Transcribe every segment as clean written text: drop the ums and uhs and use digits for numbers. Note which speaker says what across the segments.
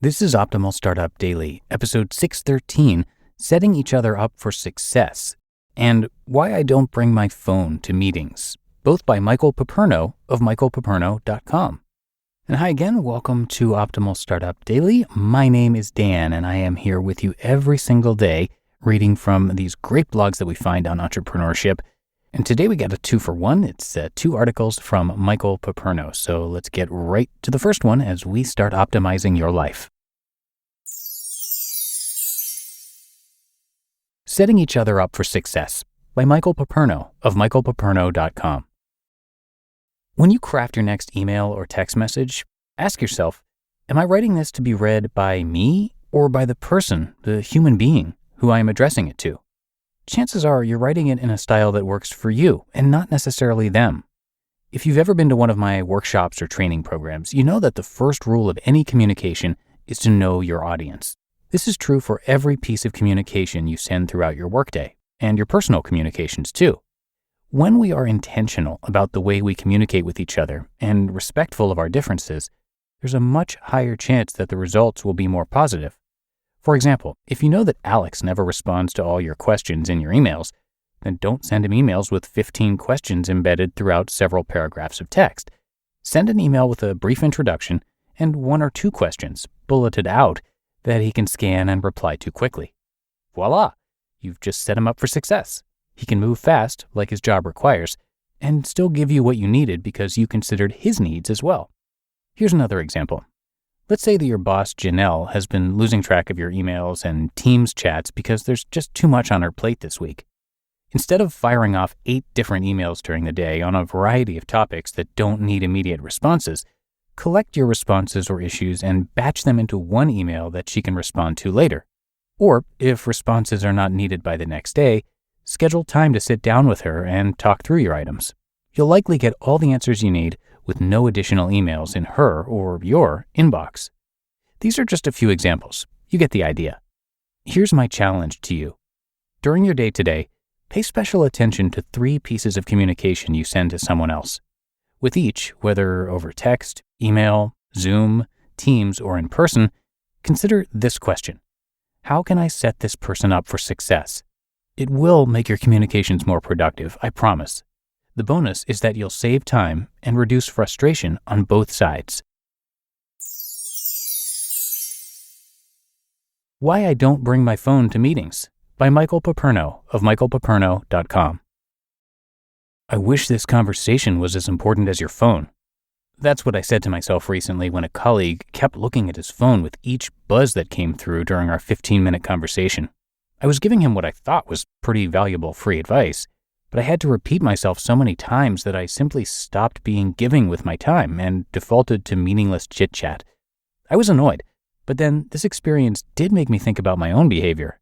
Speaker 1: This is Optimal Startup Daily, episode 613, Setting Each Other Up for Success, and Why I Don't Bring My Phone to Meetings, both by Michael Piperno of michaelpiperno.com. And hi again, welcome to Optimal Startup Daily. My name is Dan, and I am here with you every single day, reading from these great blogs that we find on entrepreneurship. And today we got a 2-for-1. It's 2 articles from Michael Piperno. So let's get right to the first one as we start optimizing your life. Setting Each Other Up for Success by Michael Piperno of michaelpiperno.com. When you craft your next email or text message, ask yourself, am I writing this to be read by me or by the person, the human being, who I am addressing it to? Chances are you're writing it in a style that works for you and not necessarily them. If you've ever been to one of my workshops or training programs, you know that the first rule of any communication is to know your audience. This is true for every piece of communication you send throughout your workday and your personal communications too. When we are intentional about the way we communicate with each other and respectful of our differences, there's a much higher chance that the results will be more positive. For example, if you know that Alex never responds to all your questions in your emails, then don't send him emails with 15 questions embedded throughout several paragraphs of text. Send an email with a brief introduction and 1 or 2 questions, bulleted out, that he can scan and reply to quickly. Voila! You've just set him up for success. He can move fast, like his job requires, and still give you what you needed because you considered his needs as well. Here's another example. Let's say that your boss, Janelle, has been losing track of your emails and Teams chats because there's just too much on her plate this week. Instead of firing off 8 different emails during the day on a variety of topics that don't need immediate responses, collect your responses or issues and batch them into one email that she can respond to later. Or, if responses are not needed by the next day, schedule time to sit down with her and talk through your items. You'll likely get all the answers you need with no additional emails in her or your inbox. These are just a few examples. You get the idea. Here's my challenge to you. During your day today, pay special attention to 3 pieces of communication you send to someone else. With each, whether over text, email, Zoom, Teams, or in person, consider this question. How can I set this person up for success? It will make your communications more productive, I promise. The bonus is that you'll save time and reduce frustration on both sides. Why I Don't Bring My Phone to Meetings by Michael Piperno of michaelpiperno.com. I wish this conversation was as important as your phone. That's what I said to myself recently when a colleague kept looking at his phone with each buzz that came through during our 15-minute conversation. I was giving him what I thought was pretty valuable free advice, but I had to repeat myself so many times that I simply stopped being giving with my time and defaulted to meaningless chit-chat. I was annoyed, but then this experience did make me think about my own behavior.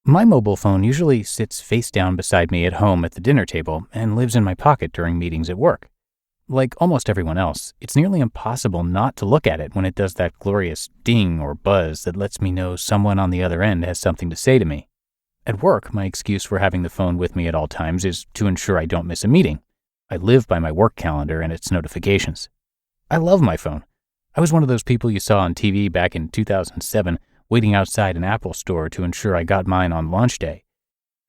Speaker 1: My mobile phone usually sits face down beside me at home at the dinner table and lives in my pocket during meetings at work. Like almost everyone else, it's nearly impossible not to look at it when it does that glorious ding or buzz that lets me know someone on the other end has something to say to me. At work, my excuse for having the phone with me at all times is to ensure I don't miss a meeting. I live by my work calendar and its notifications. I love my phone. I was one of those people you saw on TV back in 2007, waiting outside an Apple store to ensure I got mine on launch day.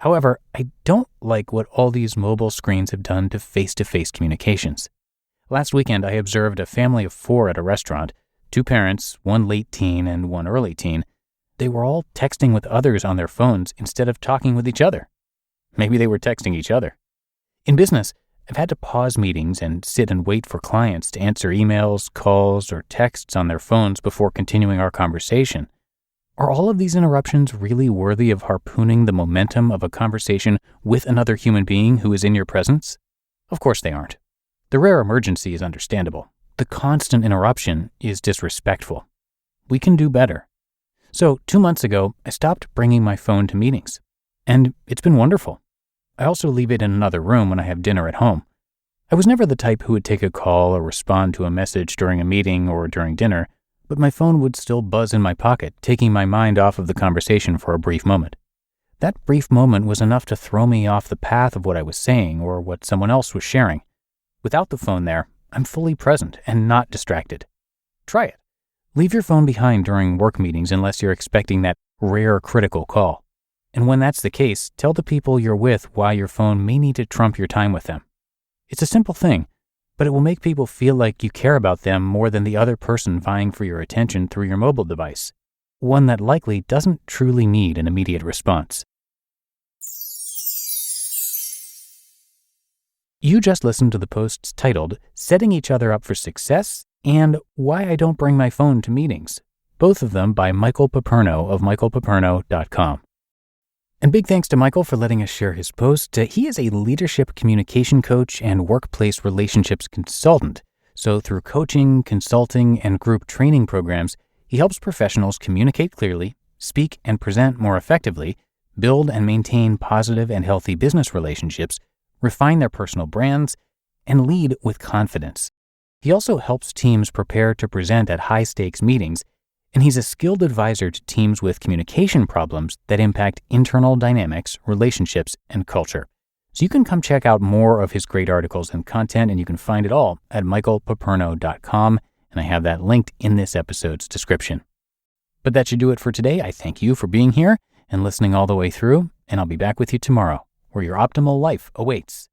Speaker 1: However, I don't like what all these mobile screens have done to face-to-face communications. Last weekend, I observed a family of 4 at a restaurant, 2 parents, 1 late teen and 1 early teen. They were all texting with others on their phones instead of talking with each other. Maybe they were texting each other. In business, I've had to pause meetings and sit and wait for clients to answer emails, calls, or texts on their phones before continuing our conversation. Are all of these interruptions really worthy of harpooning the momentum of a conversation with another human being who is in your presence? Of course they aren't. The rare emergency is understandable. The constant interruption is disrespectful. We can do better. So 2 months ago, I stopped bringing my phone to meetings, and it's been wonderful. I also leave it in another room when I have dinner at home. I was never the type who would take a call or respond to a message during a meeting or during dinner, but my phone would still buzz in my pocket, taking my mind off of the conversation for a brief moment. That brief moment was enough to throw me off the path of what I was saying or what someone else was sharing. Without the phone there, I'm fully present and not distracted. Try it. Leave your phone behind during work meetings unless you're expecting that rare critical call. And when that's the case, tell the people you're with why your phone may need to trump your time with them. It's a simple thing, but it will make people feel like you care about them more than the other person vying for your attention through your mobile device, one that likely doesn't truly need an immediate response. You just listened to the posts titled Setting Each Other Up for Success and Why I Don't Bring My Phone to Meetings, both of them by Michael Piperno of michaelpiperno.com. And big thanks to Michael for letting us share his post. He is a leadership communication coach and workplace relationships consultant. So through coaching, consulting, and group training programs, he helps professionals communicate clearly, speak and present more effectively, build and maintain positive and healthy business relationships, refine their personal brands, and lead with confidence. He also helps teams prepare to present at high-stakes meetings, and he's a skilled advisor to teams with communication problems that impact internal dynamics, relationships, and culture. So you can come check out more of his great articles and content, and you can find it all at michaelpiperno.com, and I have that linked in this episode's description. But that should do it for today. I thank you for being here and listening all the way through, and I'll be back with you tomorrow, where your optimal life awaits.